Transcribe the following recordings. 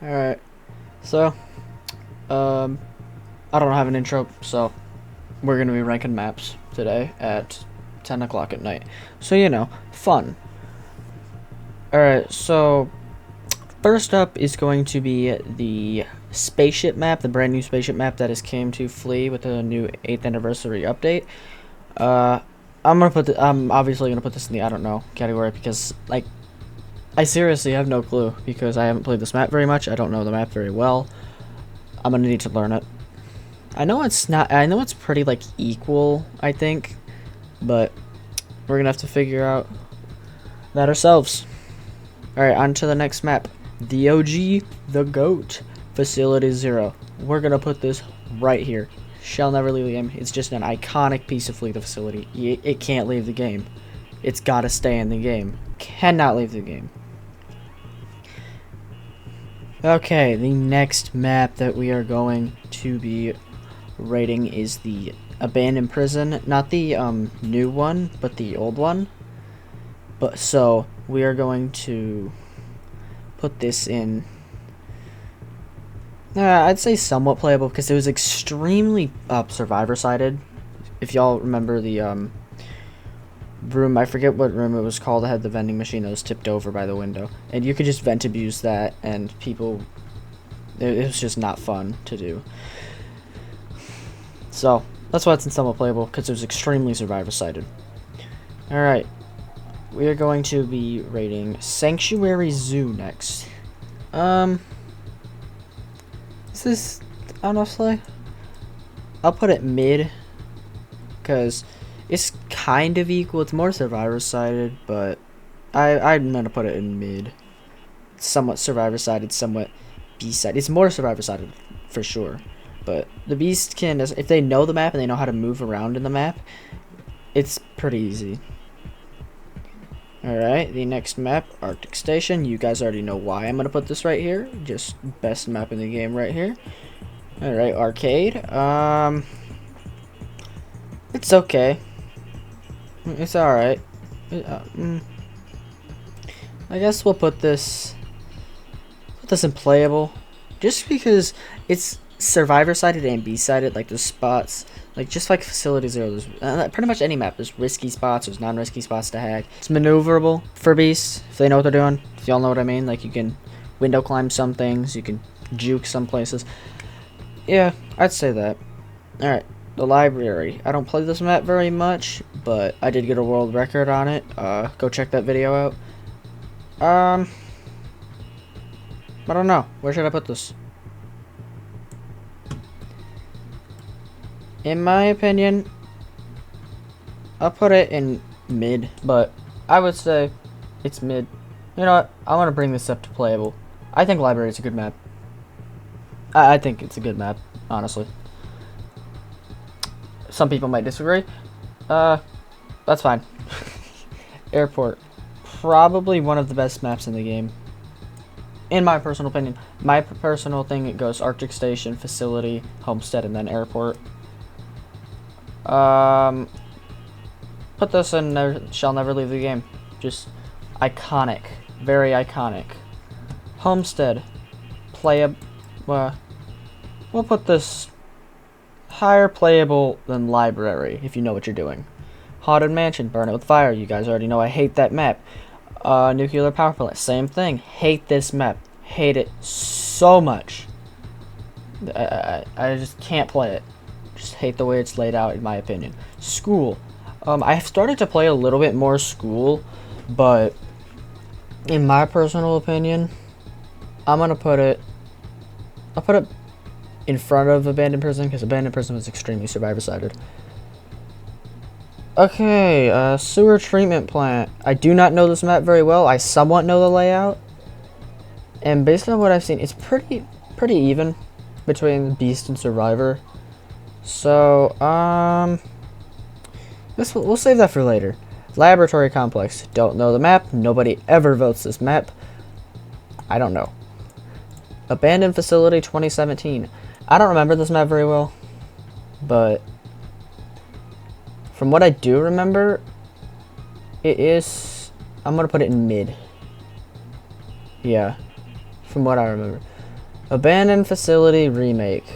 Alright, so, I don't have an intro, so we're gonna be ranking maps today at 10 o'clock at night. So, fun. Alright, so, first up is going to be the spaceship map, the brand new spaceship map that has came to Flea with the new 8th anniversary update. I'm obviously gonna put this in the I don't know category because, like, I seriously have no clue because I haven't played this map very much. I don't know the map very well. I'm gonna need to learn it. I know it's not. I know it's pretty like equal, I think, but we're gonna have to figure out that ourselves. All right, on to the next map. The OG, the GOAT, Facility Zero. We're gonna put this right here. Shall never leave the game. It's just an iconic piece of Flee the Facility. It can't leave the game. It's gotta stay in the game. Cannot leave the game. Okay, the next map that we are going to be rating is the Abandoned Prison. Not the new one, but the old one. But so we are going to put this in. I'd say somewhat playable because it was extremely survivor-sided. If y'all remember the room, I forget what room it was called, that had the vending machine that was tipped over by the window, and you could just vent abuse that, and people, it was just not fun to do. So that's why it's in somewhat playable, because it was extremely survivor-sided. Alright, we are going to be rating Sanctuary Zoo next. This is, honestly, I'll put it mid, because it's kind of equal. It's more survivor-sided, but I'm gonna put it in mid. Somewhat survivor-sided, somewhat beast-sided. It's more survivor-sided for sure, but the beast can, if they know the map and they know how to move around in the map, it's pretty easy. Alright, the next map, Arctic Station. You guys already know why I'm gonna put this right here. Just best map in the game right here. Alright, Arcade. It's okay. It's alright. I guess we'll put this in playable, just because it's survivor-sided and B-sided. Like, there's spots, like just like Facility Zero, there's pretty much any map. There's risky spots, there's non-risky spots to hack. It's maneuverable for beasts if they know what they're doing. If y'all know what I mean, like you can window climb some things, you can juke some places. Yeah, I'd say that. All right. The library. I don't play this map very much, but I did get a world record on it. Go check that video out. I don't know. Where should I put this? In my opinion, I'll put it in mid, but I would say it's mid. You know what? I want to bring this up to playable. I think library is a good map. I think it's a good map, honestly. Some people might disagree. That's fine. Airport. Probably one of the best maps in the game. In my personal opinion. My personal thing, it goes Arctic Station, Facility, Homestead, and then Airport. Put this in Shall Never Leave the Game. Just iconic. Very iconic. Homestead. We'll put this higher playable than library, if you know what you're doing. Haunted Mansion, Burn It With Fire. You guys already know I hate that map. Nuclear Power Plant, same thing. Hate this map. Hate it so much. I just can't play it. Just hate the way it's laid out, in my opinion. School. I've started to play a little bit more School, but in my personal opinion, I'll put it in front of Abandoned Prison, because Abandoned Prison was extremely survivor-sided. Okay, sewer treatment plant. I do not know this map very well. I somewhat know the layout, and based on what I've seen, it's pretty even between Beast and Survivor. So, we'll save that for later. Laboratory complex. Don't know the map. Nobody ever votes this map. I don't know. Abandoned Facility 2017. I don't remember this map very well, but from what I do remember, it is, I'm gonna put it in mid. Yeah, from what I remember. Abandoned facility remake.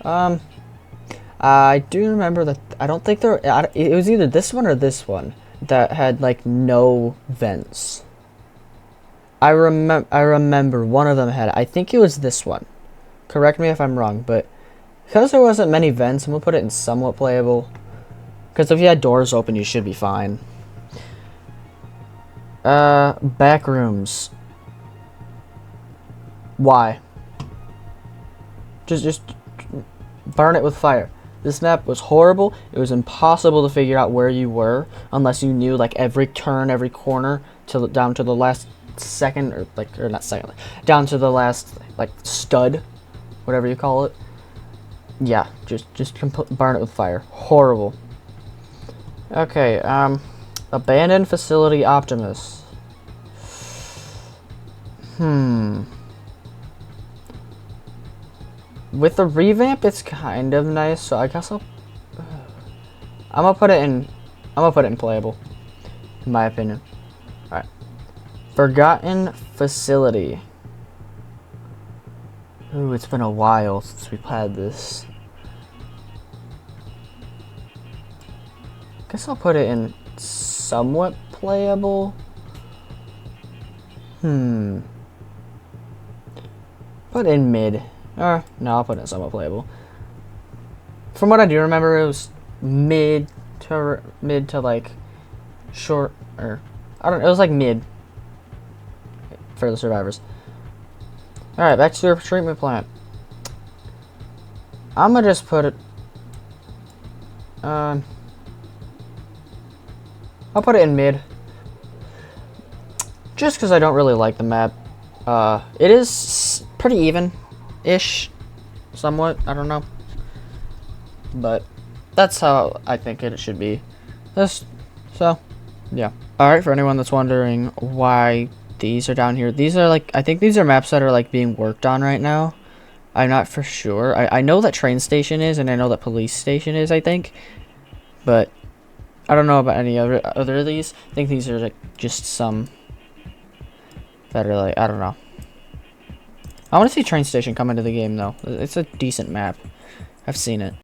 I do remember that. I don't think there. It was either this one or this one that had like no vents. I remember one of them had. I think it was this one. Correct me if I'm wrong, but because there wasn't many vents, I'm gonna put it in somewhat playable. Because if you had doors open, you should be fine. Back rooms. Why? Just burn it with fire. This map was horrible. It was impossible to figure out where you were unless you knew like every turn, every corner, down to the last second, or not second, down to the last like stud, whatever you call it. Yeah, just burn it with fire. Horrible. Okay, abandoned facility Optimus. With the revamp, it's kind of nice, so I guess I'm gonna put it in playable, in my opinion. Alright. Forgotten facility. Ooh, it's been a while since we've had this. Guess I'll put it in somewhat playable. Put in mid. Or no, I'll put it in somewhat playable. From what I do remember, it was mid to like short, or I don't know. It was like mid for the survivors. All right, back to your treatment plant. I'm gonna just put it. I'll put it in mid. Just because I don't really like the map. It is pretty even-ish, somewhat. I don't know, but that's how I think it should be. So, yeah. All right. For anyone that's wondering why these are down here, these are like, I think these are maps that are like being worked on right now. I'm not for sure. I know that train station is, and I know that police station is, I think, but I don't know about any other of these. I think these are like just some that are like, I don't know. I want to see train station come into the game though. It's a decent map. I've seen it.